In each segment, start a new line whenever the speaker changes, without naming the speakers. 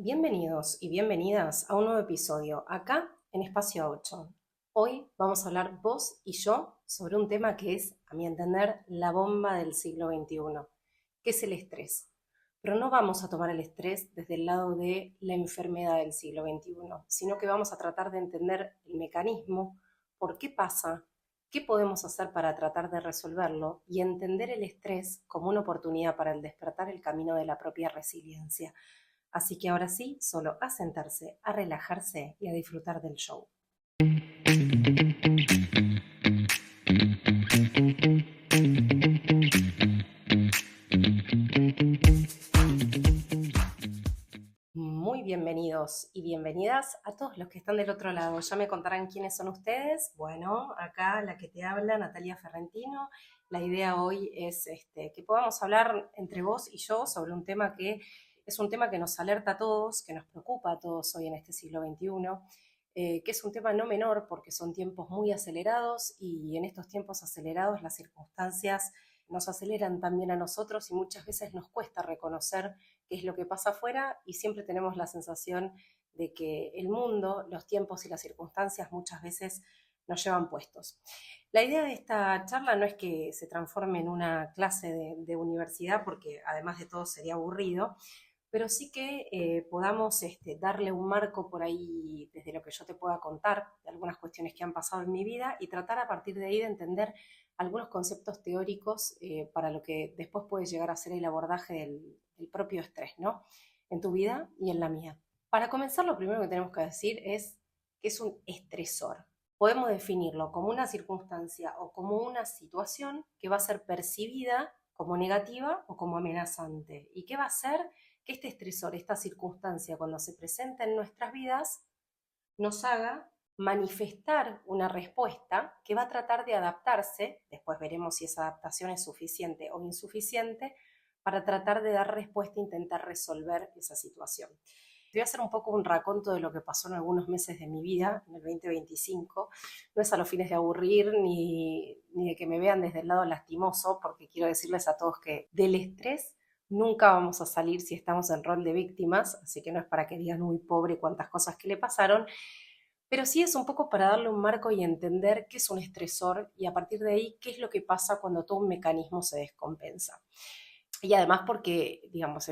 Bienvenidos y bienvenidas a un nuevo episodio acá en Espacio 8. Hoy vamos a hablar vos y yo sobre un tema que es, a mi entender, la bomba del siglo XXI, que es el estrés. Pero no vamos a tomar el estrés desde el lado de la enfermedad del siglo XXI, sino que vamos a tratar de entender el mecanismo, por qué pasa, qué podemos hacer para tratar de resolverlo y entender el estrés como una oportunidad para el despertar el camino de la propia resiliencia. Así que ahora sí, solo a sentarse, a relajarse y a disfrutar del show. Muy bienvenidos y bienvenidas a todos los que están del otro lado. Ya me contarán quiénes son ustedes. Bueno, acá la que te habla, Natalia Ferrentino. La idea hoy es que podamos hablar entre vos y yo sobre un tema que es un tema que nos alerta a todos, que nos preocupa a todos hoy en este siglo XXI, que es un tema no menor porque son tiempos muy acelerados y en estos tiempos acelerados las circunstancias nos aceleran también a nosotros y muchas veces nos cuesta reconocer qué es lo que pasa afuera y siempre tenemos la sensación de que el mundo, los tiempos y las circunstancias muchas veces nos llevan puestos. La idea de esta charla no es que se transforme en una clase de universidad, porque además de todo sería aburrido, pero sí que podamos darle un marco por ahí desde lo que yo te pueda contar, de algunas cuestiones que han pasado en mi vida y tratar a partir de ahí de entender algunos conceptos teóricos para lo que después puede llegar a ser el abordaje del propio estrés, ¿no? En tu vida y en la mía. Para comenzar, lo primero que tenemos que decir es que es un estresor. Podemos definirlo como una circunstancia o como una situación que va a ser percibida como negativa o como amenazante y que va a ser que este estresor, esta circunstancia, cuando se presenta en nuestras vidas, nos haga manifestar una respuesta que va a tratar de adaptarse, después veremos si esa adaptación es suficiente o insuficiente, para tratar de dar respuesta e intentar resolver esa situación. Voy a hacer un poco un raconto de lo que pasó en algunos meses de mi vida, en el 2025. No es a los fines de aburrir ni de que me vean desde el lado lastimoso, porque quiero decirles a todos que del estrés nunca vamos a salir si estamos en rol de víctimas, así que no es para que digan, uy, pobre, cuántas cosas que le pasaron, pero sí es un poco para darle un marco y entender qué es un estresor y a partir de ahí qué es lo que pasa cuando todo un mecanismo se descompensa. Y además porque, digamos,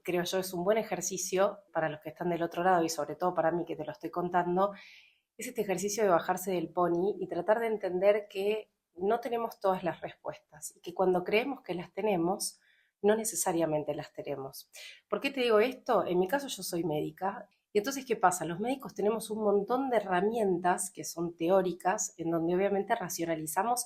creo yo, es un buen ejercicio para los que están del otro lado y sobre todo para mí que te lo estoy contando, es este ejercicio de bajarse del pony y tratar de entender que no tenemos todas las respuestas y que cuando creemos que las tenemos, no necesariamente las tenemos. ¿Por qué te digo esto? En mi caso yo soy médica y entonces, ¿qué pasa? Los médicos tenemos un montón de herramientas que son teóricas, en donde obviamente racionalizamos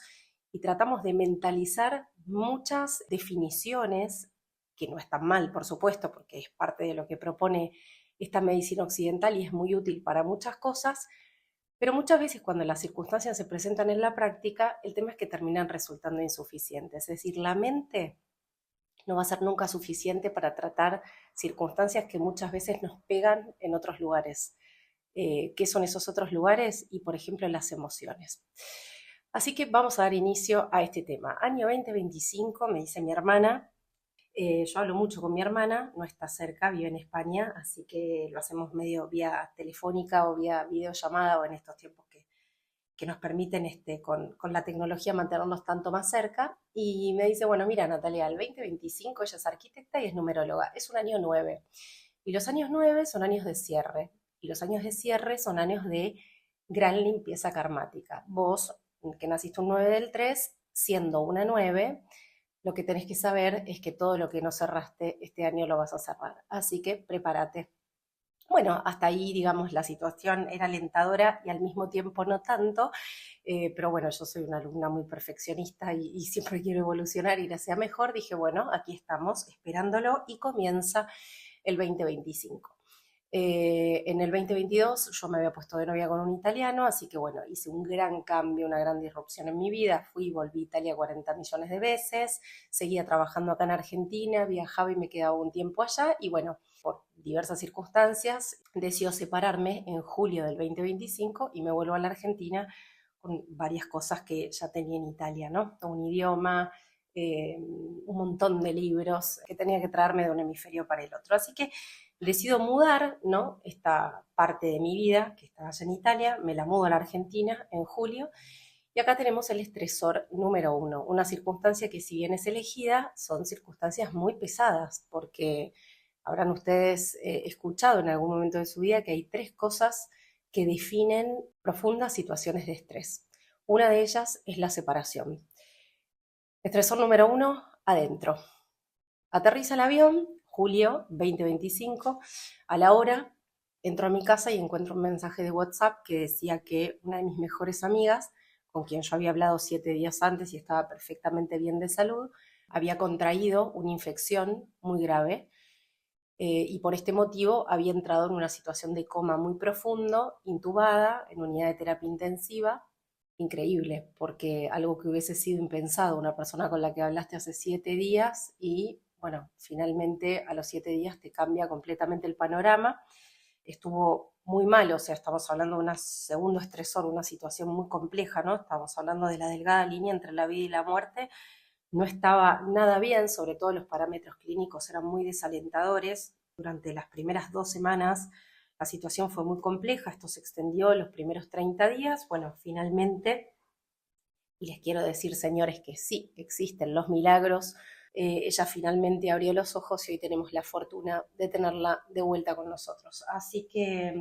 y tratamos de mentalizar muchas definiciones, que no están mal, por supuesto, porque es parte de lo que propone esta medicina occidental y es muy útil para muchas cosas, pero muchas veces cuando las circunstancias se presentan en la práctica, el tema es que terminan resultando insuficientes. Es decir, la mente no va a ser nunca suficiente para tratar circunstancias que muchas veces nos pegan en otros lugares. ¿Qué son esos otros lugares? Y, por ejemplo, las emociones. Así que vamos a dar inicio a este tema. Año 2025, me dice mi hermana. Yo hablo mucho con mi hermana, no está cerca, vive en España, así que lo hacemos medio vía telefónica o vía videollamada o en estos tiempos que nos permiten con la tecnología mantenernos tanto más cerca. Y me dice, bueno, mira Natalia, el 2025 ella es arquitecta y es numeróloga, es un año 9. Y los años 9 son años de cierre. Y los años de cierre son años de gran limpieza karmática. Vos, que naciste un 9 del 3 siendo una 9, lo que tenés que saber es que todo lo que no cerraste este año lo vas a cerrar. Así que prepárate. Bueno, hasta ahí, digamos, la situación era alentadora y al mismo tiempo no tanto, pero bueno, yo soy una alumna muy perfeccionista y siempre quiero evolucionar y ir hacia mejor. Dije, bueno, aquí estamos esperándolo y comienza el 2025. En el 2022 yo me había puesto de novia con un italiano, así que bueno, hice un gran cambio, una gran disrupción en mi vida. Fui y volví a Italia 40 millones de veces, seguía trabajando acá en Argentina, viajaba y me quedaba un tiempo allá y bueno, por diversas circunstancias decido separarme en julio del 2025 y me vuelvo a la Argentina con varias cosas que ya tenía en Italia, ¿no? Un idioma, un montón de libros que tenía que traerme de un hemisferio para el otro. Así que Decido mudar, ¿no? Esta parte de mi vida, que estaba allá en Italia, me la mudo a la Argentina en julio. Y acá tenemos el estresor número uno, una circunstancia que si bien es elegida, son circunstancias muy pesadas, porque habrán ustedes escuchado en algún momento de su vida que hay tres cosas que definen profundas situaciones de estrés. Una de ellas es la separación. Estresor número uno, adentro. Aterriza el avión, julio 2025, a la hora, entro a mi casa y encuentro un mensaje de WhatsApp que decía que una de mis mejores amigas, con quien yo había hablado 7 días antes y estaba perfectamente bien de salud, había contraído una infección muy grave y por este motivo había entrado en una situación de coma muy profundo, intubada, en unidad de terapia intensiva. Increíble, porque algo que hubiese sido impensado, una persona con la que hablaste hace 7 días y, bueno, finalmente a los 7 días te cambia completamente el panorama. Estuvo muy mal, o sea, estamos hablando de un segundo estresor, una situación muy compleja, ¿no? Estamos hablando de la delgada línea entre la vida y la muerte. No estaba nada bien, sobre todo los parámetros clínicos eran muy desalentadores. Durante las primeras 2 semanas la situación fue muy compleja, esto se extendió los primeros 30 días. Bueno, finalmente, y les quiero decir, señores, que sí, existen los milagros. Ella finalmente abrió los ojos y hoy tenemos la fortuna de tenerla de vuelta con nosotros. Así que,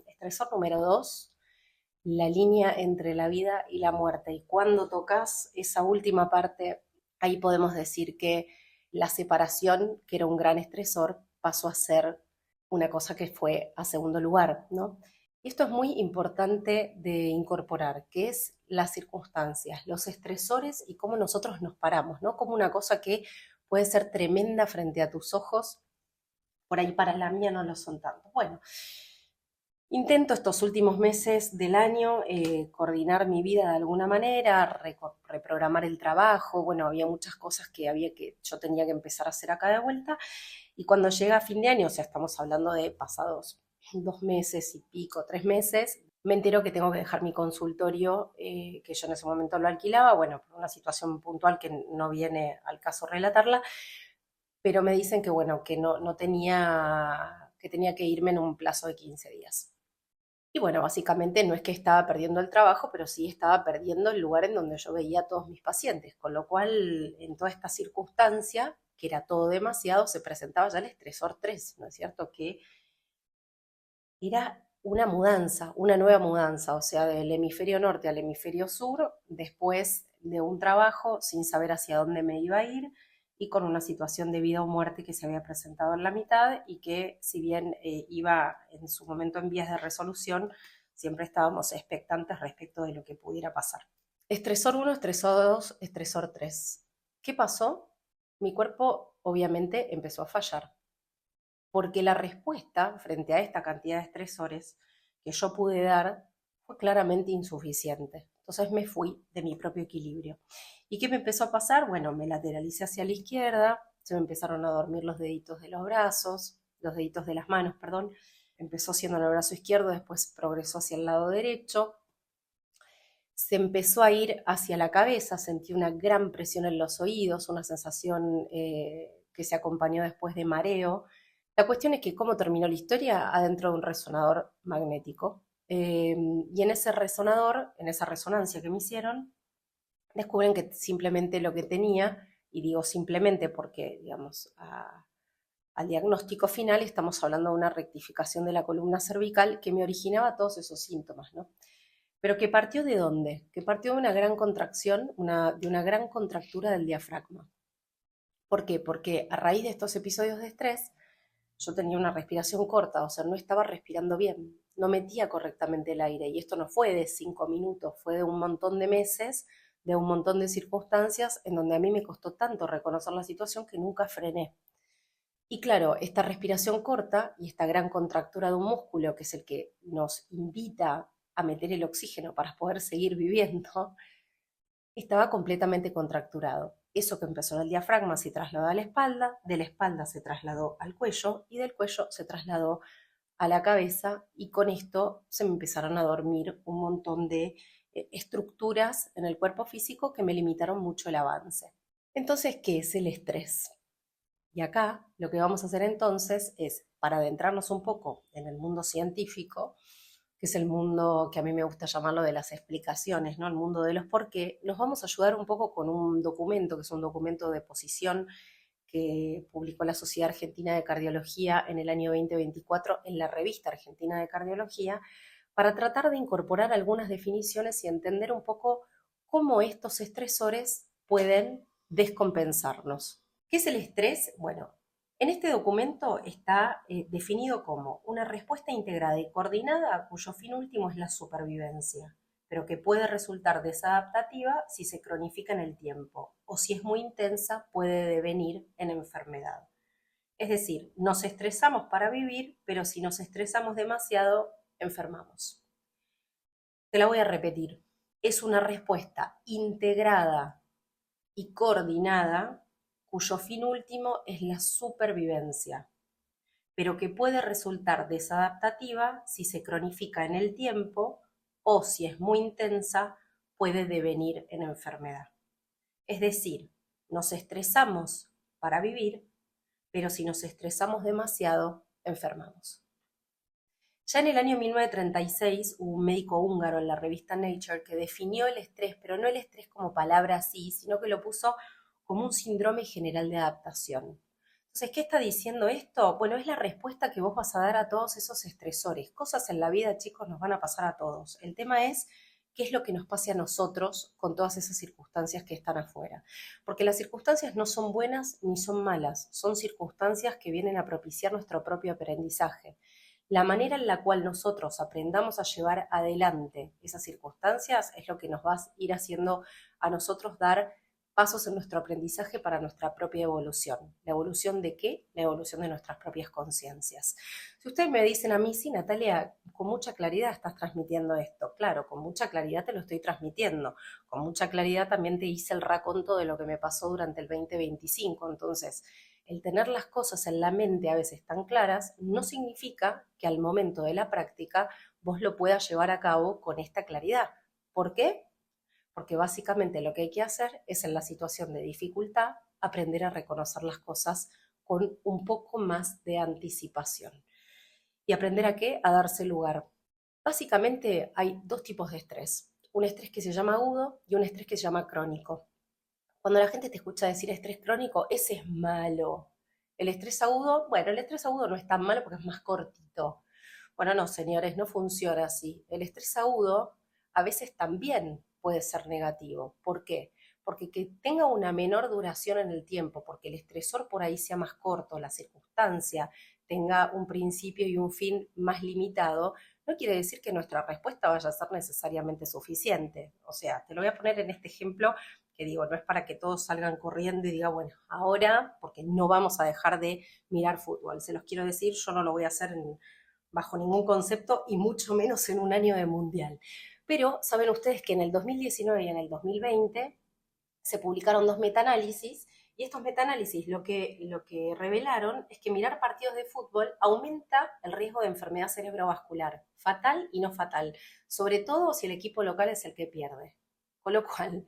estresor número 2, la línea entre la vida y la muerte. Y cuando tocas esa última parte, ahí podemos decir que la separación, que era un gran estresor, pasó a ser una cosa que fue a segundo lugar, ¿no? Y esto es muy importante de incorporar, que es las circunstancias, los estresores y cómo nosotros nos paramos, ¿no? Como una cosa que puede ser tremenda frente a tus ojos, por ahí para la mía no lo son tanto. Bueno, intento estos últimos meses del año coordinar mi vida de alguna manera, reprogramar el trabajo. Bueno, había muchas cosas que yo tenía que empezar a hacer acá de vuelta. Y cuando llega fin de año, o sea, estamos hablando de pasados 2 meses y pico, 3 meses, me entero que tengo que dejar mi consultorio, que yo en ese momento lo alquilaba, bueno, por una situación puntual que no viene al caso relatarla, pero me dicen que bueno, que no tenía, que tenía que irme en un plazo de 15 días. Y bueno, básicamente no es que estaba perdiendo el trabajo, pero sí estaba perdiendo el lugar en donde yo veía a todos mis pacientes, con lo cual en toda esta circunstancia, que era todo demasiado, se presentaba ya el estresor 3, ¿no es cierto? Que era una mudanza, una nueva mudanza, o sea, del hemisferio norte al hemisferio sur, después de un trabajo sin saber hacia dónde me iba a ir y con una situación de vida o muerte que se había presentado en la mitad y que si bien iba en su momento en vías de resolución, siempre estábamos expectantes respecto de lo que pudiera pasar. Estresor 1, estresor 2, estresor 3. ¿Qué pasó? Mi cuerpo obviamente empezó a fallar porque la respuesta frente a esta cantidad de estresores que yo pude dar fue claramente insuficiente. Entonces me fui de mi propio equilibrio. ¿Y qué me empezó a pasar? Bueno, me lateralicé hacia la izquierda, se me empezaron a dormir los deditos de los brazos, los deditos de las manos, perdón. Empezó siendo en el brazo izquierdo, después progresó hacia el lado derecho. Se empezó a ir hacia la cabeza, sentí una gran presión en los oídos, una sensación que se acompañó después de mareo. La cuestión es que cómo terminó la historia adentro de un resonador magnético. Y en ese resonador, en esa resonancia que me hicieron, descubren que simplemente lo que tenía, y digo simplemente porque, digamos, al diagnóstico final estamos hablando de una rectificación de la columna cervical que me originaba todos esos síntomas, ¿no? Pero que partió de dónde? Que partió de una gran contracción, de una gran contractura del diafragma. ¿Por qué? Porque a raíz de estos episodios de estrés, yo tenía una respiración corta, o sea, no estaba respirando bien, no metía correctamente el aire. Y esto no fue de 5 minutos, fue de un montón de meses, de un montón de circunstancias en donde a mí me costó tanto reconocer la situación que nunca frené. Y claro, esta respiración corta y esta gran contractura de un músculo, que es el que nos invita a meter el oxígeno para poder seguir viviendo, estaba completamente contracturado. Eso que empezó en el diafragma se trasladó a la espalda, de la espalda se trasladó al cuello y del cuello se trasladó a la cabeza y con esto se me empezaron a dormir un montón de estructuras en el cuerpo físico que me limitaron mucho el avance. Entonces, ¿qué es el estrés? Y acá lo que vamos a hacer entonces es para adentrarnos un poco en el mundo científico, que es el mundo que a mí me gusta llamarlo de las explicaciones, ¿no? El mundo de los por qué, nos vamos a ayudar un poco con un documento, que es un documento de posición que publicó la Sociedad Argentina de Cardiología en el año 2024 en la revista Argentina de Cardiología, para tratar de incorporar algunas definiciones y entender un poco cómo estos estresores pueden descompensarnos. ¿Qué es el estrés? Bueno, en este documento está definido como una respuesta integrada y coordinada cuyo fin último es la supervivencia, pero que puede resultar desadaptativa si se cronifica en el tiempo o si es muy intensa puede devenir en enfermedad. Es decir, nos estresamos para vivir, pero si nos estresamos demasiado, enfermamos. Te la voy a repetir. Es una respuesta integrada y coordinada cuyo fin último es la supervivencia, pero que puede resultar desadaptativa si se cronifica en el tiempo o si es muy intensa puede devenir en enfermedad. Es decir, nos estresamos para vivir, pero si nos estresamos demasiado, enfermamos. Ya en el año 1936 hubo un médico húngaro en la revista Nature que definió el estrés, pero no el estrés como palabra así, sino que lo puso como un síndrome general de adaptación. Entonces, ¿qué está diciendo esto? Bueno, es la respuesta que vos vas a dar a todos esos estresores. Cosas en la vida, chicos, nos van a pasar a todos. El tema es qué es lo que nos pase a nosotros con todas esas circunstancias que están afuera. Porque las circunstancias no son buenas ni son malas, son circunstancias que vienen a propiciar nuestro propio aprendizaje. La manera en la cual nosotros aprendamos a llevar adelante esas circunstancias es lo que nos va a ir haciendo a nosotros dar pasos en nuestro aprendizaje para nuestra propia evolución. ¿La evolución de qué? La evolución de nuestras propias conciencias. Si ustedes me dicen a mí, sí, Natalia, con mucha claridad estás transmitiendo esto. Claro, con mucha claridad te lo estoy transmitiendo. Con mucha claridad también te hice el raconto de lo que me pasó durante el 2025. Entonces, el tener las cosas en la mente a veces tan claras no significa que al momento de la práctica vos lo puedas llevar a cabo con esta claridad. ¿Por qué? Porque básicamente lo que hay que hacer es en la situación de dificultad aprender a reconocer las cosas con un poco más de anticipación. ¿Y aprender a qué? A darse lugar. Básicamente hay dos tipos de estrés. Un estrés que se llama agudo y un estrés que se llama crónico. Cuando la gente te escucha decir estrés crónico, ese es malo. El estrés agudo, bueno, el estrés agudo no es tan malo porque es más cortito. Bueno, no, señores, no funciona así. El estrés agudo a veces también puede ser negativo. ¿Por qué? Porque que tenga una menor duración en el tiempo, porque el estresor por ahí sea más corto, la circunstancia tenga un principio y un fin más limitado, no quiere decir que nuestra respuesta vaya a ser necesariamente suficiente. O sea, te lo voy a poner en este ejemplo que digo, no es para que todos salgan corriendo y digan, bueno, ahora, porque no vamos a dejar de mirar fútbol. Se los quiero decir, yo no lo voy a hacer bajo ningún concepto y mucho menos en un año de mundial. Pero saben ustedes que en el 2019 y en el 2020 se publicaron dos metaanálisis y estos metaanálisis lo que revelaron es que mirar partidos de fútbol aumenta el riesgo de enfermedad cerebrovascular, fatal y no fatal, sobre todo si el equipo local es el que pierde. Con lo cual,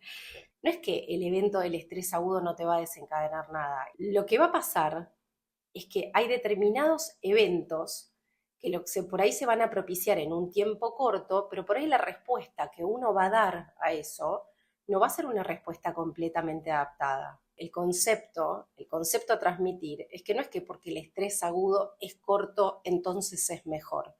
no es que el evento del estrés agudo no te va a desencadenar nada. Lo que va a pasar es que hay determinados eventos que por ahí se van a propiciar en un tiempo corto, pero por ahí la respuesta que uno va a dar a eso no va a ser una respuesta completamente adaptada. El concepto a transmitir es que no es que porque el estrés agudo es corto, entonces es mejor.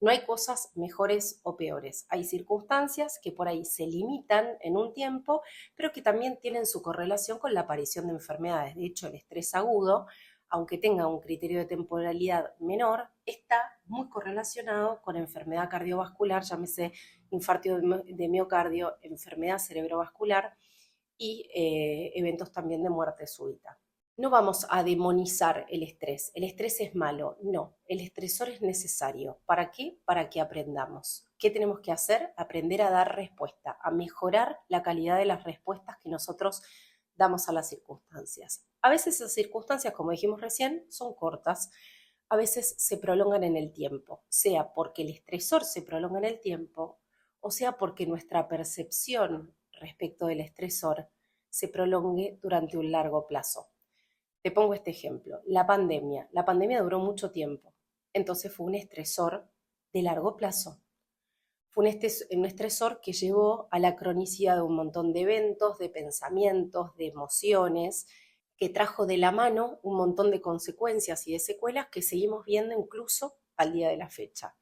No hay cosas mejores o peores. Hay circunstancias que por ahí se limitan en un tiempo, pero que también tienen su correlación con la aparición de enfermedades. De hecho, el estrés agudo, aunque tenga un criterio de temporalidad menor, está muy correlacionado con enfermedad cardiovascular, llámese infarto de miocardio, enfermedad cerebrovascular y eventos también de muerte súbita. No vamos a demonizar el estrés es malo, no, el estresor es necesario. ¿Para qué? Para que aprendamos. ¿Qué tenemos que hacer? Aprender a dar respuesta, a mejorar la calidad de las respuestas que nosotros damos a las circunstancias. A veces esas circunstancias, como dijimos recién, son cortas, a veces se prolongan en el tiempo, sea porque el estresor se prolonga en el tiempo, o sea porque nuestra percepción respecto del estresor se prolongue durante un largo plazo. Te pongo este ejemplo, la pandemia. La pandemia duró mucho tiempo. Entonces fue un estresor de largo plazo. Fue un estresor que llevó a la cronicidad de un montón de eventos, de pensamientos, de emociones, que trajo de la mano un montón de consecuencias y de secuelas que seguimos viendo incluso al día de la fecha.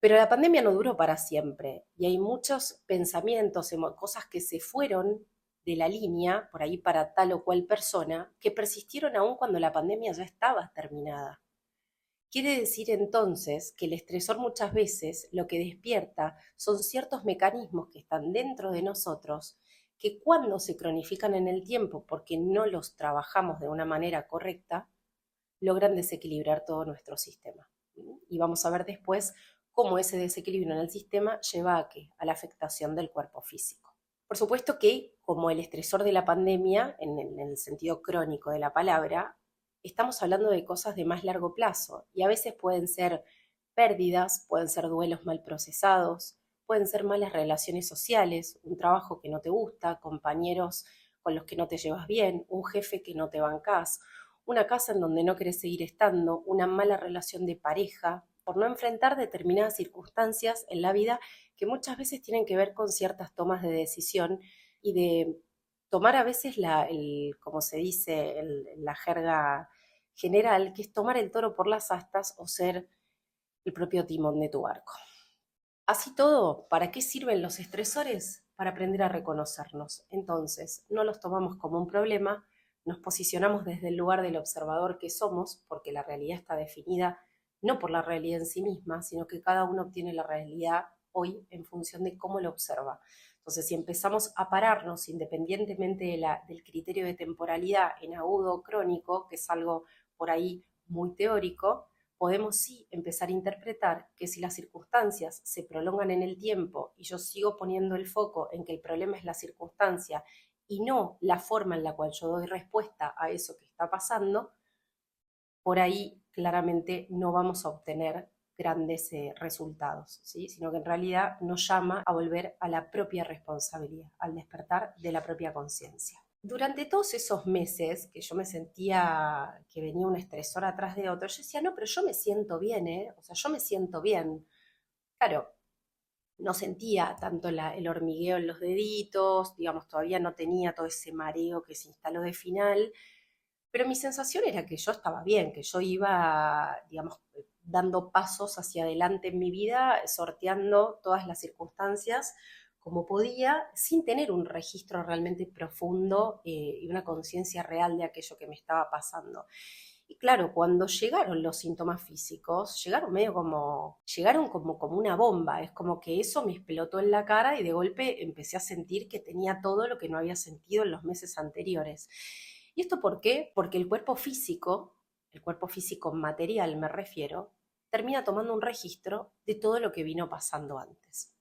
Pero la pandemia no duró para siempre y hay muchos pensamientos, cosas que se fueron de la línea, por ahí para tal o cual persona, que persistieron aún cuando la pandemia ya estaba terminada. Quiere decir entonces que el estresor muchas veces lo que despierta son ciertos mecanismos que están dentro de nosotros que cuando se cronifican en el tiempo porque no los trabajamos de una manera correcta, logran desequilibrar todo nuestro sistema. Y vamos a ver después cómo ese desequilibrio en el sistema lleva a qué? A la afectación del cuerpo físico. Por supuesto que, como el estresor de la pandemia, en el sentido crónico de la palabra, estamos hablando de cosas de más largo plazo y a veces pueden ser pérdidas, pueden ser duelos mal procesados, pueden ser malas relaciones sociales, un trabajo que no te gusta, compañeros con los que no te llevas bien, un jefe que no te bancás, una casa en donde no querés seguir estando, una mala relación de pareja, por no enfrentar determinadas circunstancias en la vida que muchas veces tienen que ver con ciertas tomas de decisión y de tomar a veces como se dice, la jerga general, que es tomar el toro por las astas o ser el propio timón de tu barco. Así todo, ¿para qué sirven los estresores? Para aprender a reconocernos. Entonces, no los tomamos como un problema, nos posicionamos desde el lugar del observador que somos, porque la realidad está definida no por la realidad en sí misma, sino que cada uno obtiene la realidad hoy en función de cómo lo observa. Entonces, si empezamos a pararnos independientemente del criterio de temporalidad en agudo o crónico, que es algo por ahí muy teórico, podemos sí empezar a interpretar que si las circunstancias se prolongan en el tiempo y yo sigo poniendo el foco en que el problema es la circunstancia y no la forma en la cual yo doy respuesta a eso que está pasando, por ahí claramente no vamos a obtener grandes resultados, ¿sí? Sino que en realidad nos llama a volver a la propia responsabilidad, al despertar de la propia conciencia. Durante todos esos meses que yo me sentía que venía un estresor atrás de otro, yo decía, no, pero yo me siento bien, ¿eh? O sea, yo me siento bien. Claro, no sentía tanto el hormigueo en los deditos, digamos, todavía no tenía todo ese mareo que se instaló de final, pero mi sensación era que yo estaba bien, que yo iba, digamos, dando pasos hacia adelante en mi vida, sorteando todas las circunstancias como podía, sin tener un registro realmente profundo y una conciencia real de aquello que me estaba pasando. Y claro, cuando llegaron los síntomas físicos, llegaron como una bomba, es como que eso me explotó en la cara y de golpe empecé a sentir que tenía todo lo que no había sentido en los meses anteriores. ¿Y esto por qué? Porque el cuerpo físico material me refiero, termina tomando un registro de todo lo que vino pasando antes.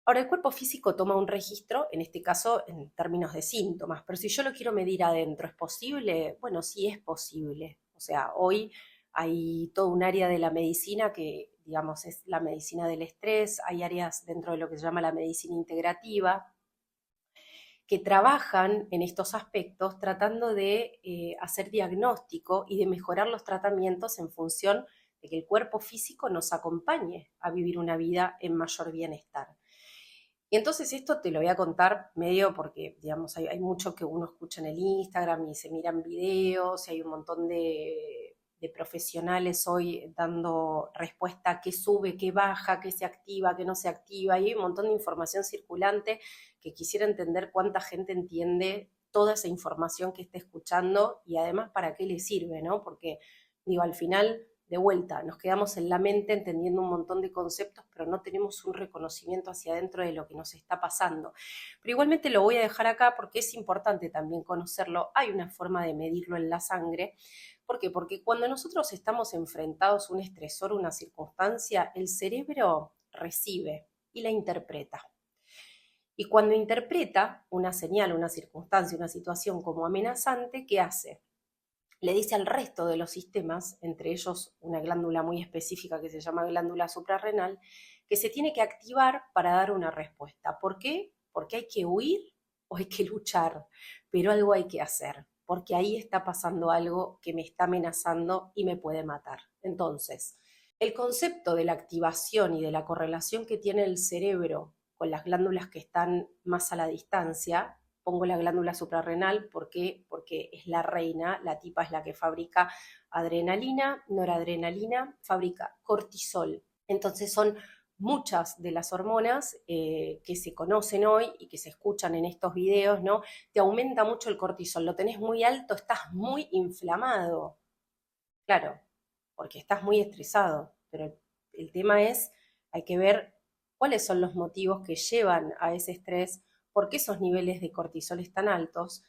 Ahora, el cuerpo físico toma un registro, en este caso en términos de síntomas, pero si yo lo quiero medir adentro, ¿es posible? Bueno, sí es posible. O sea, hoy hay todo un área de la medicina que, digamos, es la medicina del estrés, hay áreas dentro de lo que se llama la medicina integrativa, que trabajan en estos aspectos tratando de hacer diagnóstico y de mejorar los tratamientos en función de que el cuerpo físico nos acompañe a vivir una vida en mayor bienestar. Y entonces esto te lo voy a contar medio porque, digamos, hay mucho que uno escucha en el Instagram y se miran videos y hay un montón de profesionales hoy dando respuesta a qué sube, qué baja, qué se activa, qué no se activa, y hay un montón de información circulante que quisiera entender cuánta gente entiende toda esa información que está escuchando y además para qué le sirve, ¿no? Porque, digo, al final de vuelta, nos quedamos en la mente entendiendo un montón de conceptos, pero no tenemos un reconocimiento hacia adentro de lo que nos está pasando. Pero igualmente lo voy a dejar acá porque es importante también conocerlo. Hay una forma de medirlo en la sangre. ¿Por qué? Porque cuando nosotros estamos enfrentados a un estresor, una circunstancia, el cerebro recibe y la interpreta. Y cuando interpreta una señal, una circunstancia, una situación como amenazante, ¿qué hace? Le dice al resto de los sistemas, entre ellos una glándula muy específica que se llama glándula suprarrenal, que se tiene que activar para dar una respuesta. ¿Por qué? Porque hay que huir o hay que luchar, pero algo hay que hacer. porque ahí está pasando algo que me está amenazando y me puede matar. Entonces, el concepto de la activación y de la correlación que tiene el cerebro con las glándulas que están más a la distancia, pongo la glándula suprarrenal porque es la reina, la tipa es la que fabrica adrenalina, noradrenalina, fabrica cortisol. Entonces son muchas de las hormonas que se conocen hoy y que se escuchan en estos videos, ¿no? Te aumenta mucho el cortisol, lo tenés muy alto, estás muy inflamado. Claro, porque estás muy estresado, pero el tema es, hay que ver cuáles son los motivos que llevan a ese estrés, por qué esos niveles de cortisol están altos,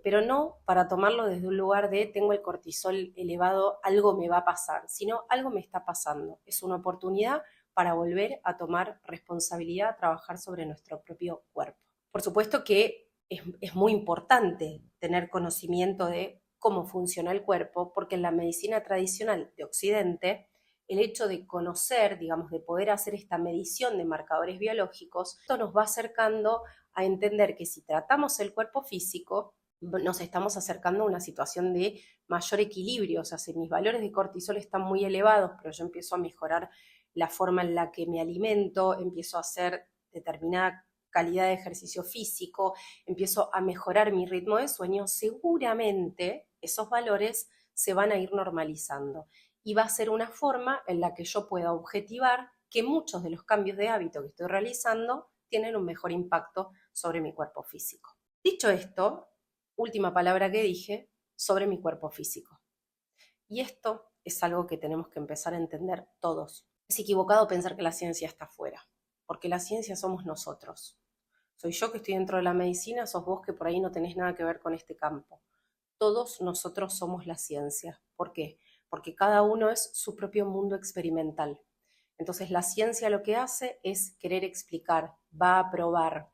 pero no para tomarlo desde un lugar de tengo el cortisol elevado, algo me va a pasar, sino algo me está pasando. Es una oportunidad para volver a tomar responsabilidad, a trabajar sobre nuestro propio cuerpo. Por supuesto que es muy importante tener conocimiento de cómo funciona el cuerpo, porque en la medicina tradicional de Occidente, el hecho de conocer, digamos, de poder hacer esta medición de marcadores biológicos, esto nos va acercando a entender que si tratamos el cuerpo físico, nos estamos acercando a una situación de mayor equilibrio. O sea, si mis valores de cortisol están muy elevados, pero yo empiezo a mejorar la forma en la que me alimento, empiezo a hacer determinada calidad de ejercicio físico, empiezo a mejorar mi ritmo de sueño, seguramente esos valores se van a ir normalizando. Y va a ser una forma en la que yo pueda objetivar que muchos de los cambios de hábito que estoy realizando tienen un mejor impacto sobre mi cuerpo físico. Dicho esto, última palabra que dije, sobre mi cuerpo físico. Y esto es algo que tenemos que empezar a entender todos. Es equivocado pensar que la ciencia está afuera, porque la ciencia somos nosotros. Soy yo que estoy dentro de la medicina, sos vos que por ahí no tenés nada que ver con este campo. Todos nosotros somos la ciencia. ¿Por qué? Porque cada uno es su propio mundo experimental. Entonces la ciencia lo que hace es querer explicar, va a probar.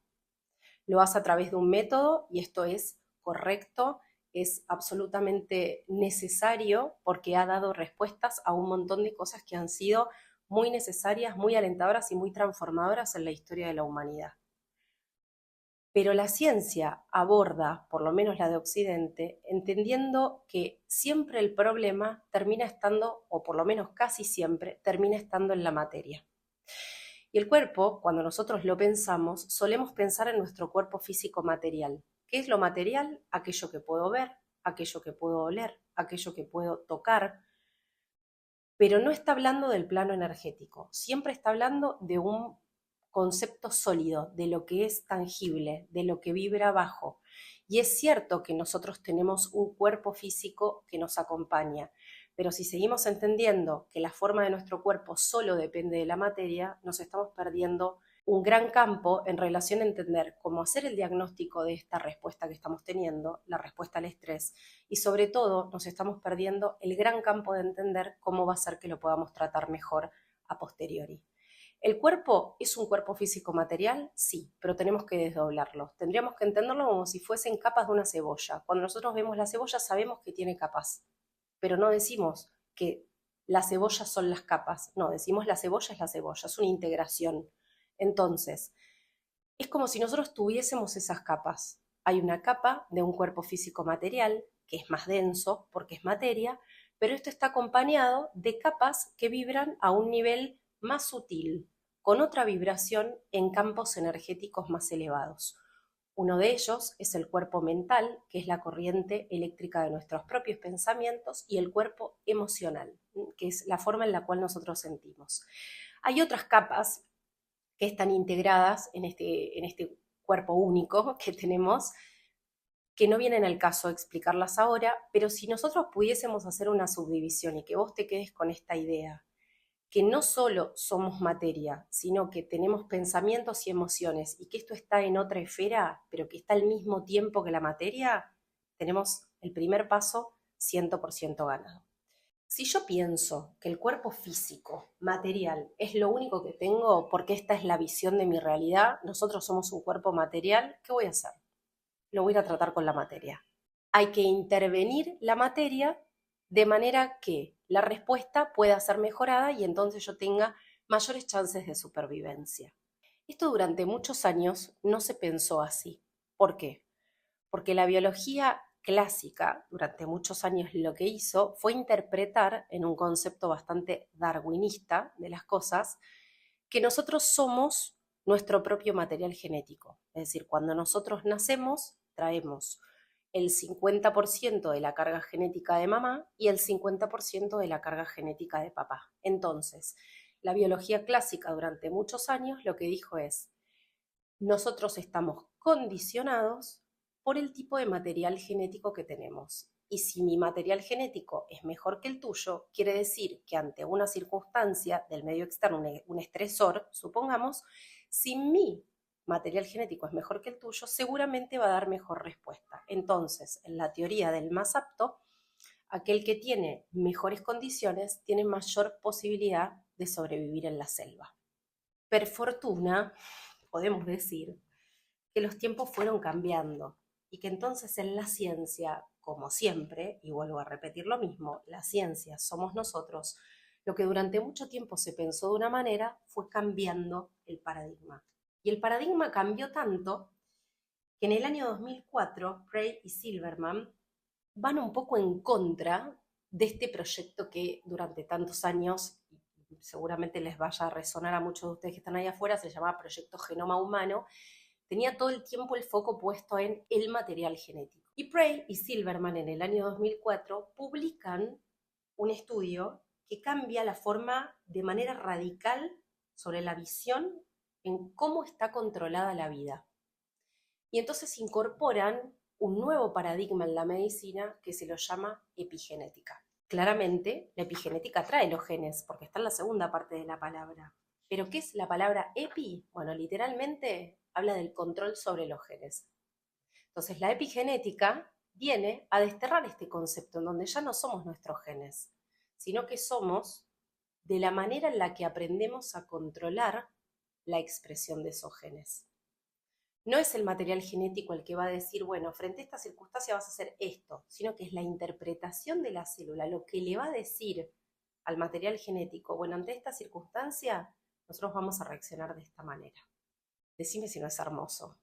Lo hace a través de un método y esto es correcto, es absolutamente necesario porque ha dado respuestas a un montón de cosas que han sido muy necesarias, muy alentadoras y muy transformadoras en la historia de la humanidad. Pero la ciencia aborda, por lo menos la de Occidente, entendiendo que siempre el problema termina estando, o por lo menos casi siempre, termina estando en la materia. Y el cuerpo, cuando nosotros lo pensamos, solemos pensar en nuestro cuerpo físico material. ¿Qué es lo material? Aquello que puedo ver, aquello que puedo oler, aquello que puedo tocar, pero no está hablando del plano energético, siempre está hablando de un concepto sólido, de lo que es tangible, de lo que vibra abajo. Y es cierto que nosotros tenemos un cuerpo físico que nos acompaña, pero si seguimos entendiendo que la forma de nuestro cuerpo solo depende de la materia, nos estamos perdiendo un gran campo en relación a entender cómo hacer el diagnóstico de esta respuesta que estamos teniendo, la respuesta al estrés, y sobre todo nos estamos perdiendo el gran campo de entender cómo va a ser que lo podamos tratar mejor a posteriori. ¿El cuerpo es un cuerpo físico material? Sí, pero tenemos que desdoblarlo. Tendríamos que entenderlo como si fuesen capas de una cebolla. Cuando nosotros vemos la cebolla sabemos que tiene capas, pero no decimos que las cebollas son las capas. No, decimos la cebolla es una integración. Entonces, es como si nosotros tuviésemos esas capas. Hay una capa de un cuerpo físico material, que es más denso porque es materia, pero esto está acompañado de capas que vibran a un nivel más sutil, con otra vibración en campos energéticos más elevados. Uno de ellos es el cuerpo mental, que es la corriente eléctrica de nuestros propios pensamientos, y el cuerpo emocional, que es la forma en la cual nosotros sentimos. Hay otras capas que están integradas en este cuerpo único que tenemos, que no vienen al caso explicarlas ahora, pero si nosotros pudiésemos hacer una subdivisión y que vos te quedes con esta idea, que no solo somos materia, sino que tenemos pensamientos y emociones y que esto está en otra esfera, pero que está al mismo tiempo que la materia, tenemos el primer paso 100% ganado. Si yo pienso que el cuerpo físico, material, es lo único que tengo porque esta es la visión de mi realidad, nosotros somos un cuerpo material, ¿qué voy a hacer? Lo voy a tratar con la materia. Hay que intervenir la materia de manera que la respuesta pueda ser mejorada y entonces yo tenga mayores chances de supervivencia. Esto durante muchos años no se pensó así. ¿Por qué? Porque la biología clásica durante muchos años lo que hizo fue interpretar en un concepto bastante darwinista de las cosas que nosotros somos nuestro propio material genético. Es decir, cuando nosotros nacemos, traemos el 50% de la carga genética de mamá y el 50% de la carga genética de papá. Entonces, la biología clásica durante muchos años lo que dijo es, nosotros estamos condicionados por el tipo de material genético que tenemos. Y si mi material genético es mejor que el tuyo, quiere decir que ante una circunstancia del medio externo, un estresor, supongamos, si mi material genético es mejor que el tuyo, seguramente va a dar mejor respuesta. Entonces, en la teoría del más apto, aquel que tiene mejores condiciones tiene mayor posibilidad de sobrevivir en la selva. Per fortuna, podemos decir que los tiempos fueron cambiando y que entonces en la ciencia, como siempre, y vuelvo a repetir lo mismo, la ciencia somos nosotros, lo que durante mucho tiempo se pensó de una manera fue cambiando el paradigma. Y el paradigma cambió tanto que en el año 2004 Bray y Silverman van un poco en contra de este proyecto que durante tantos años, seguramente les vaya a resonar a muchos de ustedes que están ahí afuera, se llama Proyecto Genoma Humano, tenía todo el tiempo el foco puesto en el material genético. Y Bray y Silverman en el año 2004 publican un estudio que cambia la forma de manera radical sobre la visión en cómo está controlada la vida. Y entonces incorporan un nuevo paradigma en la medicina que se lo llama epigenética. Claramente, la epigenética trae los genes, porque está en la segunda parte de la palabra. ¿Pero qué es la palabra epi? Bueno, literalmente habla del control sobre los genes. Entonces, la epigenética viene a desterrar este concepto en donde ya no somos nuestros genes, sino que somos de la manera en la que aprendemos a controlar la expresión de esos genes. No es el material genético el que va a decir, bueno, frente a esta circunstancia vas a hacer esto, sino que es la interpretación de la célula, lo que le va a decir al material genético, bueno, ante esta circunstancia nosotros vamos a reaccionar de esta manera. Decime si no es hermoso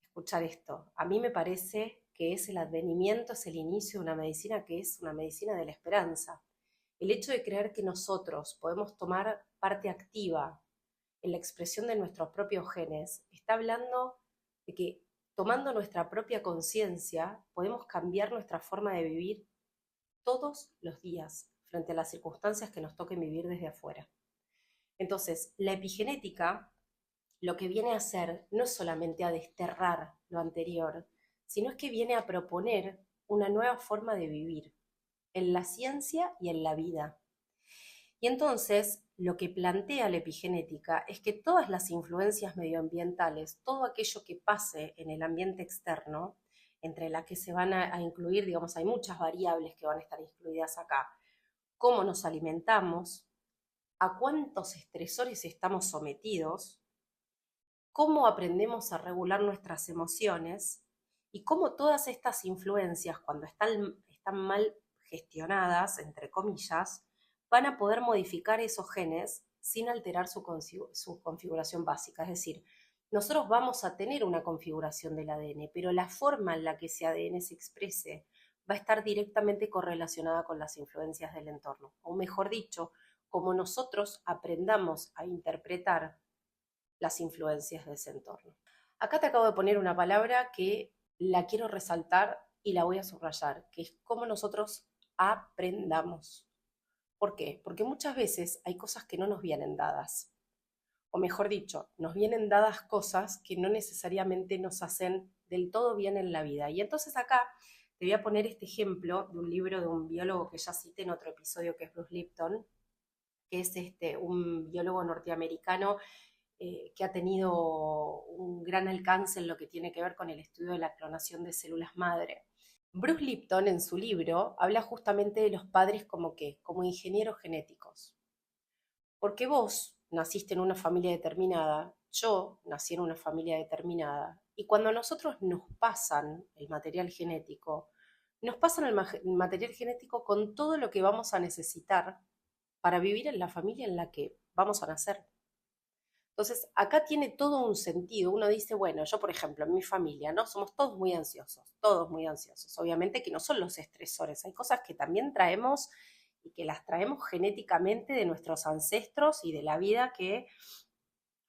escuchar esto. A mí me parece que es el advenimiento, es el inicio de una medicina que es una medicina de la esperanza. El hecho de creer que nosotros podemos tomar parte activa en la expresión de nuestros propios genes, está hablando de que tomando nuestra propia conciencia podemos cambiar nuestra forma de vivir todos los días frente a las circunstancias que nos toquen vivir desde afuera. Entonces, la epigenética lo que viene a hacer no es solamente a desterrar lo anterior, sino es que viene a proponer una nueva forma de vivir en la ciencia y en la vida. Y entonces, lo que plantea la epigenética es que todas las influencias medioambientales, todo aquello que pase en el ambiente externo, entre las que se van a incluir, digamos, hay muchas variables que van a estar incluidas acá. Cómo nos alimentamos, a cuántos estresores estamos sometidos, cómo aprendemos a regular nuestras emociones y cómo todas estas influencias, cuando están mal gestionadas, entre comillas, van a poder modificar esos genes sin alterar su configuración básica. Es decir, nosotros vamos a tener una configuración del ADN, pero la forma en la que ese ADN se exprese va a estar directamente correlacionada con las influencias del entorno. O mejor dicho, como nosotros aprendamos a interpretar las influencias de ese entorno. Acá te acabo de poner una palabra que la quiero resaltar y la voy a subrayar, que es cómo nosotros aprendamos. ¿Por qué? Porque muchas veces hay cosas que no nos vienen dadas. O mejor dicho, nos vienen dadas cosas que no necesariamente nos hacen del todo bien en la vida. Y entonces acá te voy a poner este ejemplo de un libro de un biólogo que ya cité en otro episodio, que es Bruce Lipton, que es un biólogo norteamericano que ha tenido un gran alcance en lo que tiene que ver con el estudio de la clonación de células madre. Bruce Lipton en su libro habla justamente de los padres como ingenieros genéticos. Porque vos naciste en una familia determinada, yo nací en una familia determinada, y cuando a nosotros nos pasan el material genético, nos pasan el material genético con todo lo que vamos a necesitar para vivir en la familia en la que vamos a nacer. Entonces, acá tiene todo un sentido. Uno dice, bueno, yo por ejemplo, en mi familia, ¿no? Somos todos muy ansiosos. Obviamente que no son los estresores, hay cosas que también traemos y que las traemos genéticamente de nuestros ancestros y de la vida que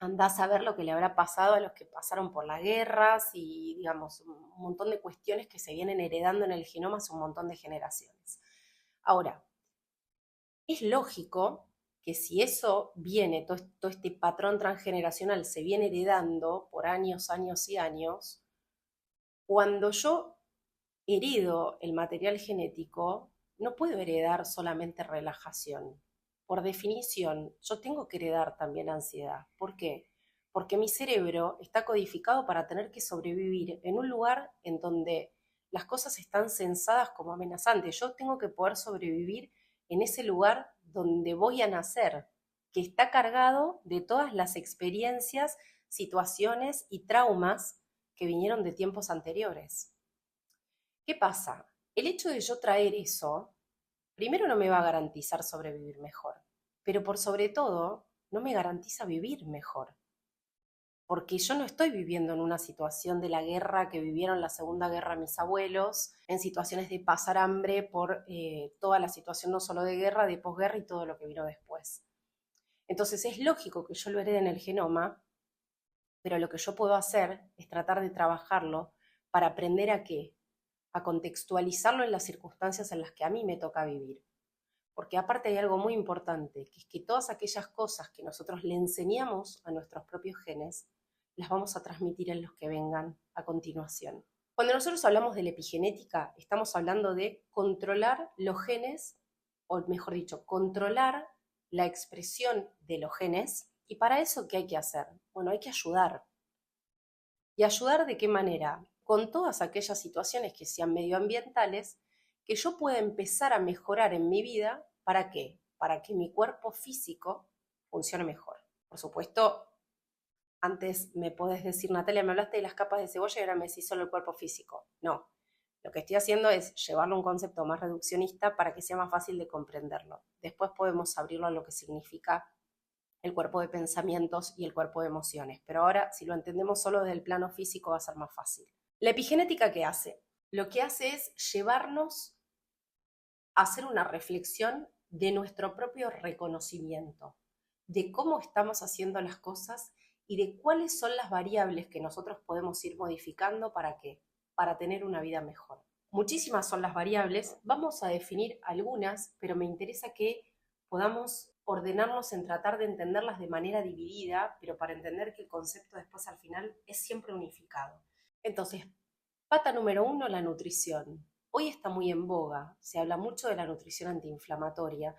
andás a ver lo que le habrá pasado a los que pasaron por las guerras y, digamos, un montón de cuestiones que se vienen heredando en el genoma hace un montón de generaciones. Ahora, es lógico que si eso viene, todo este patrón transgeneracional se viene heredando por años, años y años, cuando yo heredo el material genético, no puedo heredar solamente relajación. Por definición, yo tengo que heredar también ansiedad. ¿Por qué? Porque mi cerebro está codificado para tener que sobrevivir en un lugar en donde las cosas están censadas como amenazantes. Yo tengo que poder sobrevivir en ese lugar donde voy a nacer, que está cargado de todas las experiencias, situaciones y traumas que vinieron de tiempos anteriores. ¿Qué pasa? El hecho de yo traer eso, primero no me va a garantizar sobrevivir mejor, pero por sobre todo no me garantiza vivir mejor, porque yo no estoy viviendo en una situación de la guerra que vivieron la Segunda Guerra mis abuelos, en situaciones de pasar hambre por toda la situación no solo de guerra, de posguerra y todo lo que vino después. Entonces es lógico que yo lo herede en el genoma, pero lo que yo puedo hacer es tratar de trabajarlo para aprender a qué, a contextualizarlo en las circunstancias en las que a mí me toca vivir. Porque aparte hay algo muy importante, que es que todas aquellas cosas que nosotros le enseñamos a nuestros propios genes, las vamos a transmitir en los que vengan a continuación. Cuando nosotros hablamos de la epigenética, estamos hablando de controlar los genes, o mejor dicho, controlar la expresión de los genes. ¿Y para eso qué hay que hacer? Bueno, hay que ayudar. ¿Y ayudar de qué manera? Con todas aquellas situaciones que sean medioambientales, que yo pueda empezar a mejorar en mi vida. ¿Para qué? Para que mi cuerpo físico funcione mejor. Por supuesto, antes me podés decir, Natalia, me hablaste de las capas de cebolla y ahora me decís solo el cuerpo físico. No, lo que estoy haciendo es llevarlo a un concepto más reduccionista para que sea más fácil de comprenderlo. Después podemos abrirlo a lo que significa el cuerpo de pensamientos y el cuerpo de emociones. Pero ahora, si lo entendemos solo desde el plano físico, va a ser más fácil. La epigenética, ¿qué hace? Lo que hace es llevarnos a hacer una reflexión de nuestro propio reconocimiento, de cómo estamos haciendo las cosas y de cuáles son las variables que nosotros podemos ir modificando para qué, para tener una vida mejor. Muchísimas son las variables, vamos a definir algunas, pero me interesa que podamos ordenarnos en tratar de entenderlas de manera dividida, pero para entender que el concepto después al final es siempre unificado. Entonces, pata número 1, la nutrición. Hoy está muy en boga, se habla mucho de la nutrición antiinflamatoria.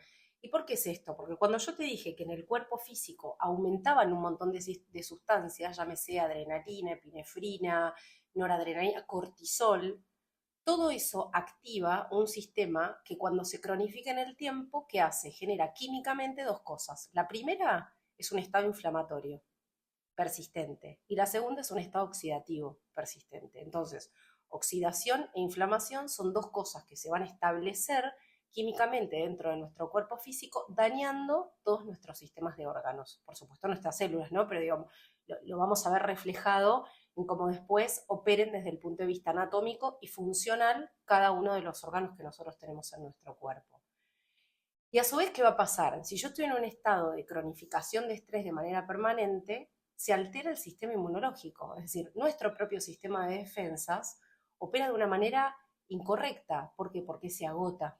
¿Y por qué es esto? Porque cuando yo te dije que en el cuerpo físico aumentaban un montón de sustancias, llámese adrenalina, epinefrina, noradrenalina, cortisol, todo eso activa un sistema que cuando se cronifica en el tiempo, ¿qué hace? Genera químicamente dos cosas. La primera es un estado inflamatorio persistente y la segunda es un estado oxidativo persistente. Entonces, oxidación e inflamación son dos cosas que se van a establecer químicamente dentro de nuestro cuerpo físico, dañando todos nuestros sistemas de órganos. Por supuesto, nuestras células, ¿no? Pero digamos, lo vamos a ver reflejado en cómo después operen desde el punto de vista anatómico y funcional cada uno de los órganos que nosotros tenemos en nuestro cuerpo. Y a su vez, ¿qué va a pasar? Si yo estoy en un estado de cronificación de estrés de manera permanente, se altera el sistema inmunológico, es decir, nuestro propio sistema de defensas opera de una manera incorrecta. ¿Por qué? Porque se agota,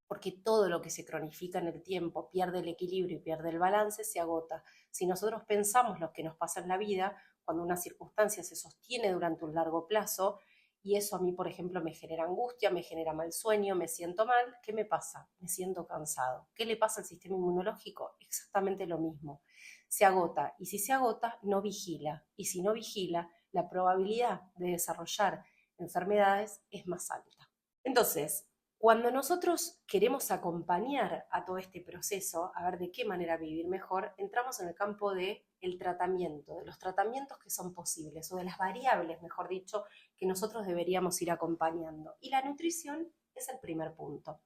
porque todo lo que se cronifica en el tiempo pierde el equilibrio y pierde el balance, se agota. Si nosotros pensamos lo que nos pasa en la vida, cuando una circunstancia se sostiene durante un largo plazo, y eso a mí, por ejemplo, me genera angustia, me genera mal sueño, me siento mal, ¿qué me pasa? Me siento cansado. ¿Qué le pasa al sistema inmunológico? Exactamente lo mismo. Se agota, y si se agota, no vigila, y si no vigila, la probabilidad de desarrollar enfermedades es más alta. Entonces, cuando nosotros queremos acompañar a todo este proceso, a ver de qué manera vivir mejor, entramos en el campo del tratamiento, de los tratamientos que son posibles, o de las variables, mejor dicho, que nosotros deberíamos ir acompañando. Y la nutrición es el primer punto.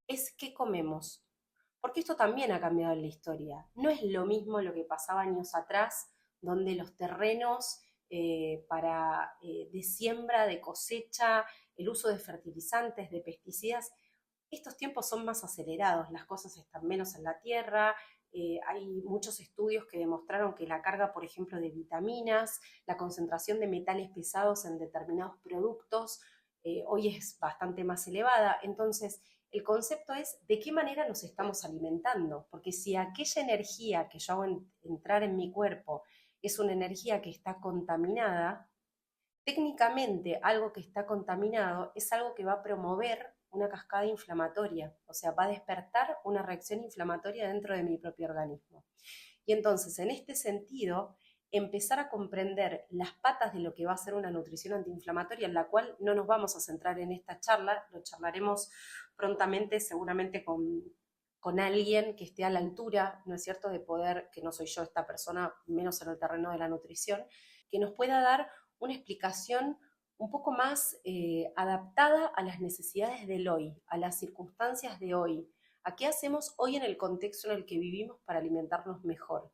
Es qué comemos. porque esto también ha cambiado en la historia. No es lo mismo lo que pasaba años atrás, donde los terrenos de siembra, de cosecha, el uso de fertilizantes, de pesticidas, estos tiempos son más acelerados, las cosas están menos en la tierra, hay muchos estudios que demostraron que la carga, por ejemplo, de vitaminas, la concentración de metales pesados en determinados productos, hoy es bastante más elevada. Entonces, el concepto es de qué manera nos estamos alimentando, porque si aquella energía que yo hago entrar en mi cuerpo es una energía que está contaminada, técnicamente algo que está contaminado es algo que va a promover una cascada inflamatoria, o sea, va a despertar una reacción inflamatoria dentro de mi propio organismo. Y entonces, en este sentido, empezar a comprender las patas de lo que va a ser una nutrición antiinflamatoria, en la cual no nos vamos a centrar en esta charla, lo charlaremos prontamente seguramente con alguien que esté a la altura, ¿no es cierto?, de poder, que no soy yo esta persona, menos en el terreno de la nutrición, que nos pueda dar una explicación un poco más adaptada a las necesidades del hoy, a las circunstancias de hoy, a qué hacemos hoy en el contexto en el que vivimos para alimentarnos mejor.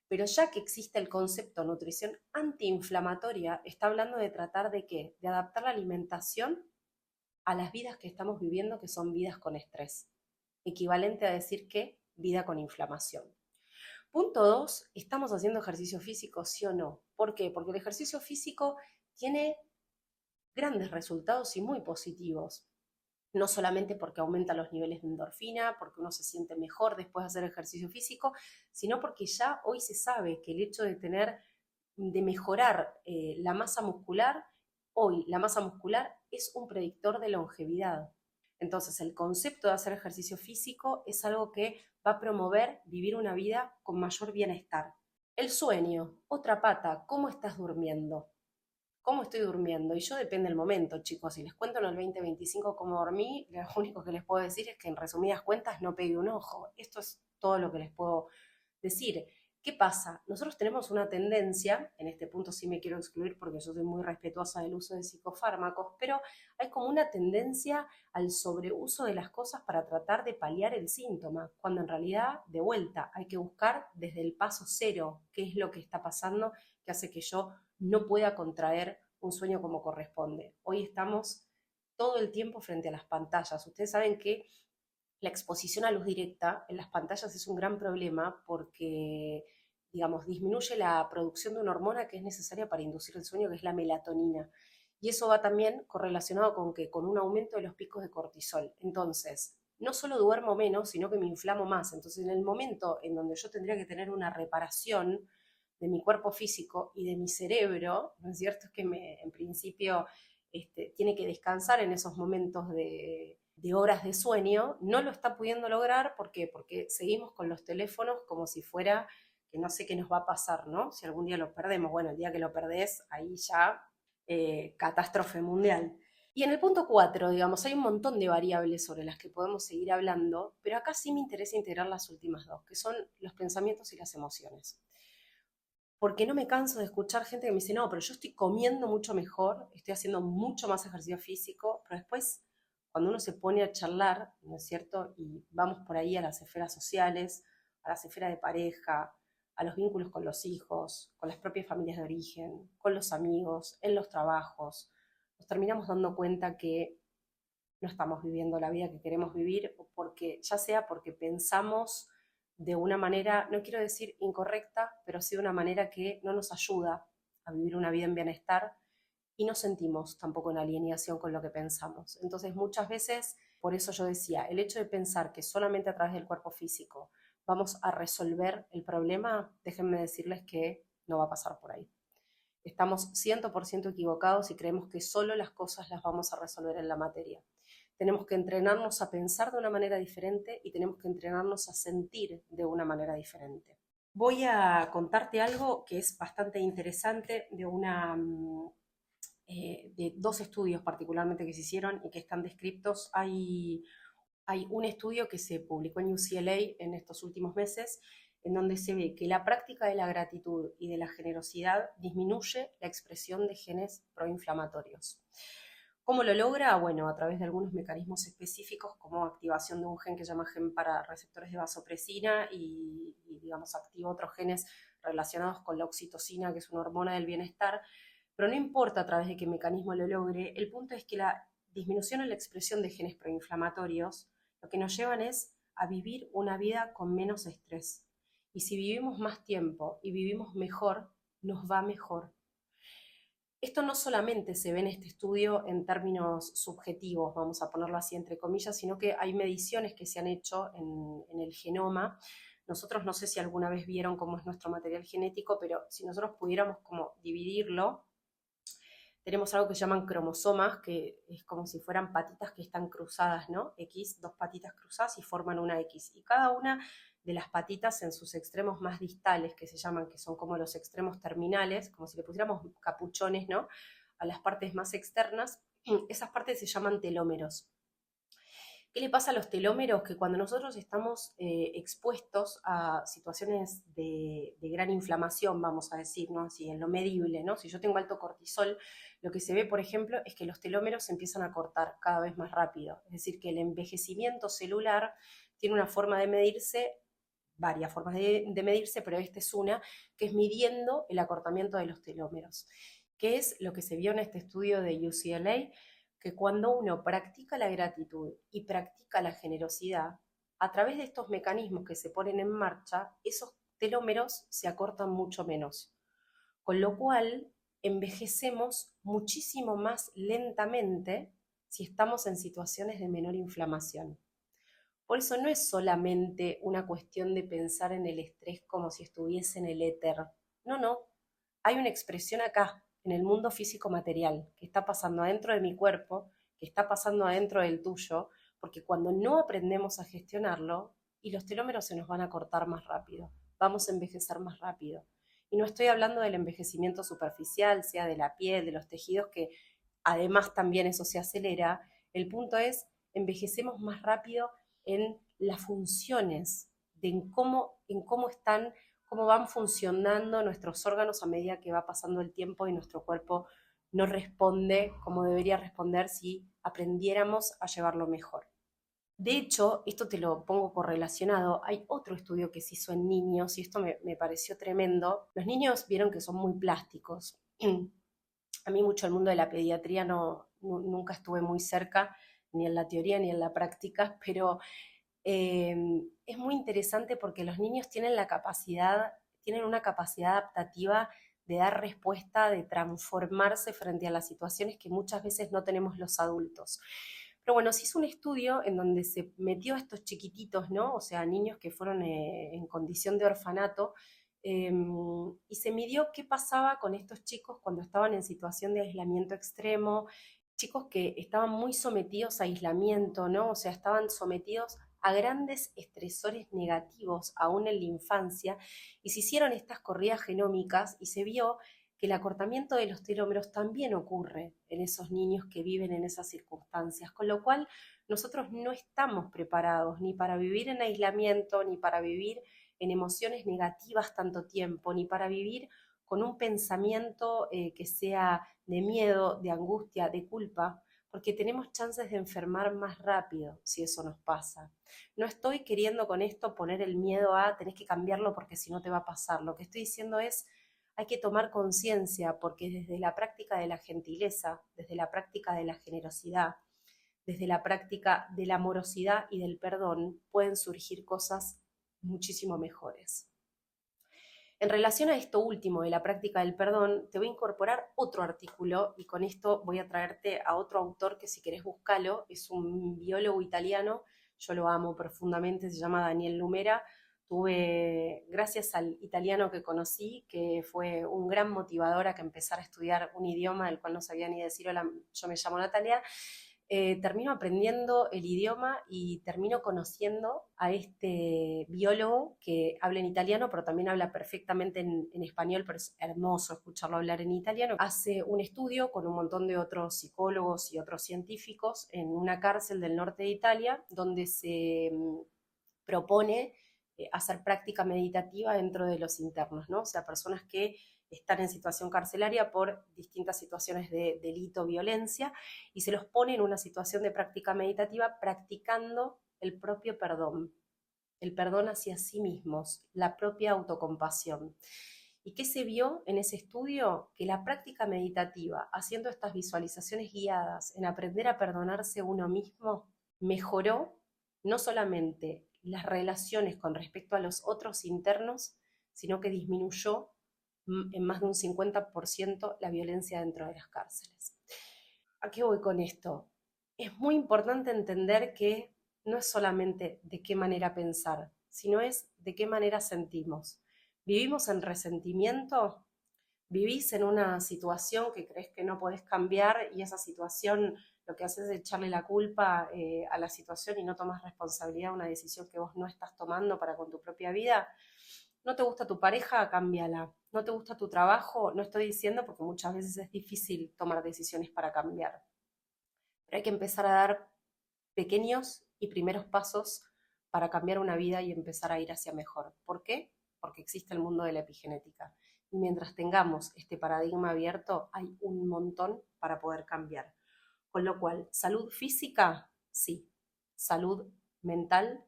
Pero ya que existe el concepto nutrición antiinflamatoria, está hablando de tratar de qué? De adaptar la alimentación a las vidas que estamos viviendo, que son vidas con estrés. Equivalente a decir que vida con inflamación. Punto 2, ¿estamos haciendo ejercicio físico, sí o no? ¿Por qué? Porque el ejercicio físico tiene grandes resultados y muy positivos. No solamente porque aumenta los niveles de endorfina, porque uno se siente mejor después de hacer ejercicio físico, sino porque ya hoy se sabe que el hecho de mejorar la masa muscular, hoy la masa muscular es un predictor de longevidad. Entonces, el concepto de hacer ejercicio físico es algo que va a promover vivir una vida con mayor bienestar. El sueño, otra pata, ¿cómo estás durmiendo? ¿Cómo estoy durmiendo? Y yo depende del momento, chicos. Si les cuento en el 2025 cómo dormí, lo único que les puedo decir es que en resumidas cuentas no pegué un ojo. Esto es todo lo que les puedo decir. ¿Qué pasa? Nosotros tenemos una tendencia, en este punto sí me quiero excluir porque yo soy muy respetuosa del uso de psicofármacos, pero hay como una tendencia al sobreuso de las cosas para tratar de paliar el síntoma, cuando en realidad, de vuelta, hay que buscar desde el paso cero qué es lo que está pasando que hace que yo no pueda contraer un sueño como corresponde. Hoy estamos todo el tiempo frente a las pantallas. Ustedes saben que la exposición a luz directa en las pantallas es un gran problema porque, digamos, disminuye la producción de una hormona que es necesaria para inducir el sueño, que es la melatonina. Y eso va también correlacionado con que con un aumento de los picos de cortisol. Entonces, no solo duermo menos, sino que me inflamo más. Entonces, en el momento en donde yo tendría que tener una reparación de mi cuerpo físico y de mi cerebro, ¿no es cierto? Es que en principio tiene que descansar en esos momentos de horas de sueño, no lo está pudiendo lograr. ¿Por qué? Porque seguimos con los teléfonos como si fuera que no sé qué nos va a pasar, ¿no? Si algún día lo perdemos, bueno, el día que lo perdés, ahí ya catástrofe mundial. Y en el punto 4, digamos, hay un montón de variables sobre las que podemos seguir hablando, pero acá sí me interesa integrar las últimas dos, que son los pensamientos y las emociones. Porque no me canso de escuchar gente que me dice, no, pero yo estoy comiendo mucho mejor, estoy haciendo mucho más ejercicio físico, pero después, cuando uno se pone a charlar, ¿no es cierto? Y vamos por ahí a las esferas sociales, a las esferas de pareja, a los vínculos con los hijos, con las propias familias de origen, con los amigos, en los trabajos, nos terminamos dando cuenta que no estamos viviendo la vida que queremos vivir, porque, ya sea porque pensamos de una manera, no quiero decir incorrecta, pero sí de una manera que no nos ayuda a vivir una vida en bienestar y no sentimos tampoco en alineación con lo que pensamos. Entonces, muchas veces, por eso yo decía, el hecho de pensar que solamente a través del cuerpo físico vamos a resolver el problema, déjenme decirles que no va a pasar por ahí. Estamos 100% equivocados y creemos que solo las cosas las vamos a resolver en la materia. Tenemos que entrenarnos a pensar de una manera diferente y tenemos que entrenarnos a sentir de una manera diferente. Voy a contarte algo que es bastante interesante de dos estudios particularmente que se hicieron y que están descritos. Hay un estudio que se publicó en UCLA en estos últimos meses, en donde se ve que la práctica de la gratitud y de la generosidad disminuye la expresión de genes proinflamatorios. ¿Cómo lo logra? Bueno, a través de algunos mecanismos específicos como activación de un gen que se llama gen para receptores de vasopresina y digamos, activa otros genes relacionados con la oxitocina, que es una hormona del bienestar, pero no importa a través de qué mecanismo lo logre, el punto es que la disminución en la expresión de genes proinflamatorios lo que nos llevan es a vivir una vida con menos estrés. Y si vivimos más tiempo y vivimos mejor, nos va mejor. Esto no solamente se ve en este estudio en términos subjetivos, vamos a ponerlo así entre comillas, sino que hay mediciones que se han hecho en el genoma. Nosotros no sé si alguna vez vieron cómo es nuestro material genético, pero si nosotros pudiéramos como dividirlo, tenemos algo que se llaman cromosomas, que es como si fueran patitas que están cruzadas, ¿no? X, dos patitas cruzadas y forman una X. Y cada una de las patitas en sus extremos más distales, que se llaman, que son como los extremos terminales, como si le pusiéramos capuchones, ¿no? A las partes más externas, esas partes se llaman telómeros. ¿Qué le pasa a los telómeros? Que cuando nosotros estamos expuestos a situaciones de gran inflamación, vamos a decir, ¿no? Así en lo medible, ¿no? Si yo tengo alto cortisol, lo que se ve, por ejemplo, es que los telómeros se empiezan a cortar cada vez más rápido. Es decir, que el envejecimiento celular tiene una forma de medirse, varias formas de medirse, pero esta es una, que es midiendo el acortamiento de los telómeros. ¿Qué es lo que se vio en este estudio de UCLA? Que cuando uno practica la gratitud y practica la generosidad, a través de estos mecanismos que se ponen en marcha, esos telómeros se acortan mucho menos. Con lo cual, envejecemos muchísimo más lentamente si estamos en situaciones de menor inflamación. Por eso no es solamente una cuestión de pensar en el estrés como si estuviese en el éter. No, no. Hay una expresión acá, en el mundo físico material, que está pasando adentro de mi cuerpo, que está pasando adentro del tuyo, porque cuando no aprendemos a gestionarlo, y los telómeros se nos van a cortar más rápido, vamos a envejecer más rápido. Y no estoy hablando del envejecimiento superficial, sea de la piel, de los tejidos, que además también eso se acelera. El punto es, envejecemos más rápido en las funciones, de en cómo están, cómo van funcionando nuestros órganos a medida que va pasando el tiempo y nuestro cuerpo no responde como debería responder si aprendiéramos a llevarlo mejor. De hecho, esto te lo pongo correlacionado, hay otro estudio que se hizo en niños y esto me pareció tremendo. Los niños vieron que son muy plásticos. A mí mucho el mundo de la pediatría nunca estuve muy cerca, ni en la teoría ni en la práctica, pero es muy interesante porque los niños tienen la capacidad, tienen una capacidad adaptativa de dar respuesta, de transformarse frente a las situaciones que muchas veces no tenemos los adultos. Pero bueno, se hizo un estudio en donde se metió a estos chiquititos, ¿no? O sea, niños que fueron en condición de orfanato, y se midió qué pasaba con estos chicos cuando estaban en situación de aislamiento extremo, chicos que estaban muy sometidos a aislamiento, ¿no? O sea, estaban sometidos a grandes estresores negativos aún en la infancia, y se hicieron estas corridas genómicas y se vio que el acortamiento de los telómeros también ocurre en esos niños que viven en esas circunstancias, con lo cual nosotros no estamos preparados ni para vivir en aislamiento, ni para vivir en emociones negativas tanto tiempo, ni para vivir con un pensamiento que sea de miedo, de angustia, de culpa, porque tenemos chances de enfermar más rápido si eso nos pasa. No estoy queriendo con esto poner el miedo a tenés que cambiarlo porque si no te va a pasar. Lo que estoy diciendo es hay que tomar conciencia porque desde la práctica de la gentileza, desde la práctica de la generosidad, desde la práctica de la amorosidad y del perdón pueden surgir cosas muchísimo mejores. En relación a esto último de la práctica del perdón, te voy a incorporar otro artículo y con esto voy a traerte a otro autor que si querés buscarlo, es un biólogo italiano, yo lo amo profundamente, se llama Daniel Lumera. Tuve, gracias al italiano que conocí, que fue un gran motivador a que empezara a estudiar un idioma del cual no sabía ni decir, hola, yo me llamo Natalia, termino aprendiendo el idioma y termino conociendo a este biólogo que habla en italiano, pero también habla perfectamente en español, pero es hermoso escucharlo hablar en italiano. Hace un estudio con un montón de otros psicólogos y otros científicos en una cárcel del norte de Italia, donde se propone hacer práctica meditativa dentro de los internos, ¿no? O sea, personas que están en situación carcelaria por distintas situaciones de delito, violencia, y se los pone en una situación de práctica meditativa practicando el propio perdón, el perdón hacia sí mismos, la propia autocompasión. ¿Y qué se vio en ese estudio? Que la práctica meditativa, haciendo estas visualizaciones guiadas en aprender a perdonarse uno mismo, mejoró no solamente las relaciones con respecto a los otros internos, sino que disminuyó en más de un 50% la violencia dentro de las cárceles. ¿A qué voy con esto? Es muy importante entender que no es solamente de qué manera pensar, sino es de qué manera sentimos. ¿Vivimos en resentimiento? ¿Vivís en una situación que crees que no podés cambiar y esa situación lo que haces es echarle la culpa a la situación y no tomas responsabilidad de una decisión que vos no estás tomando para con tu propia vida? ¿No te gusta tu pareja? Cámbiala. ¿No te gusta tu trabajo? No estoy diciendo porque muchas veces es difícil tomar decisiones para cambiar, pero hay que empezar a dar pequeños y primeros pasos para cambiar una vida y empezar a ir hacia mejor. ¿Por qué? Porque existe el mundo de la epigenética. Y mientras tengamos este paradigma abierto, hay un montón para poder cambiar. Con lo cual, salud física, sí. Salud mental,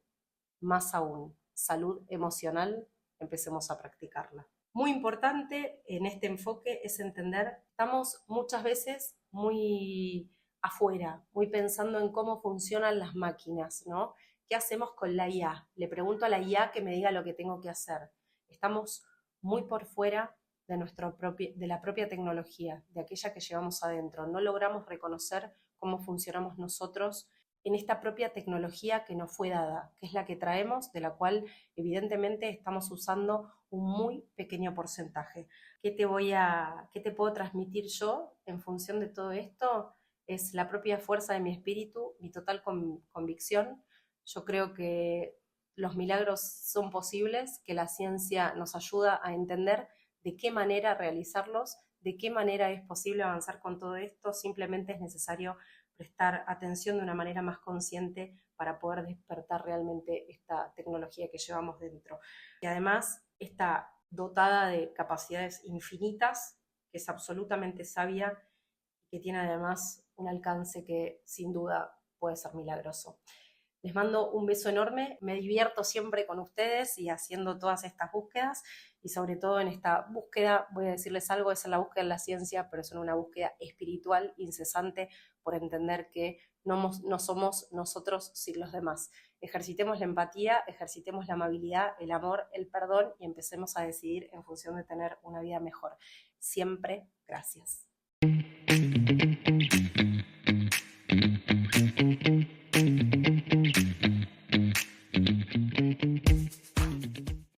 más aún. Salud emocional, empecemos a practicarla. Muy importante en este enfoque es entender, estamos muchas veces muy afuera, muy pensando en cómo funcionan las máquinas, ¿no? ¿Qué hacemos con la IA? Le pregunto a la IA que me diga lo que tengo que hacer. Estamos muy por fuera de la propia tecnología, de aquella que llevamos adentro. No logramos reconocer cómo funcionamos nosotros en esta propia tecnología que nos fue dada, que es la que traemos, de la cual evidentemente estamos usando un muy pequeño porcentaje. ¿Qué te puedo transmitir yo en función de todo esto? Es la propia fuerza de mi espíritu, mi total convicción. Yo creo que los milagros son posibles, que la ciencia nos ayuda a entender de qué manera realizarlos, de qué manera es posible avanzar con todo esto. Simplemente es necesario prestar atención de una manera más consciente para poder despertar realmente esta tecnología que llevamos dentro. Y además está dotada de capacidades infinitas, que es absolutamente sabia y que tiene además un alcance que sin duda puede ser milagroso. Les mando un beso enorme, me divierto siempre con ustedes y haciendo todas estas búsquedas y sobre todo en esta búsqueda, voy a decirles algo, es en la búsqueda de la ciencia, pero es en una búsqueda espiritual incesante por entender que no somos nosotros sin los demás. Ejercitemos la empatía, ejercitemos la amabilidad, el amor, el perdón y empecemos a decidir en función de tener una vida mejor. Siempre, gracias.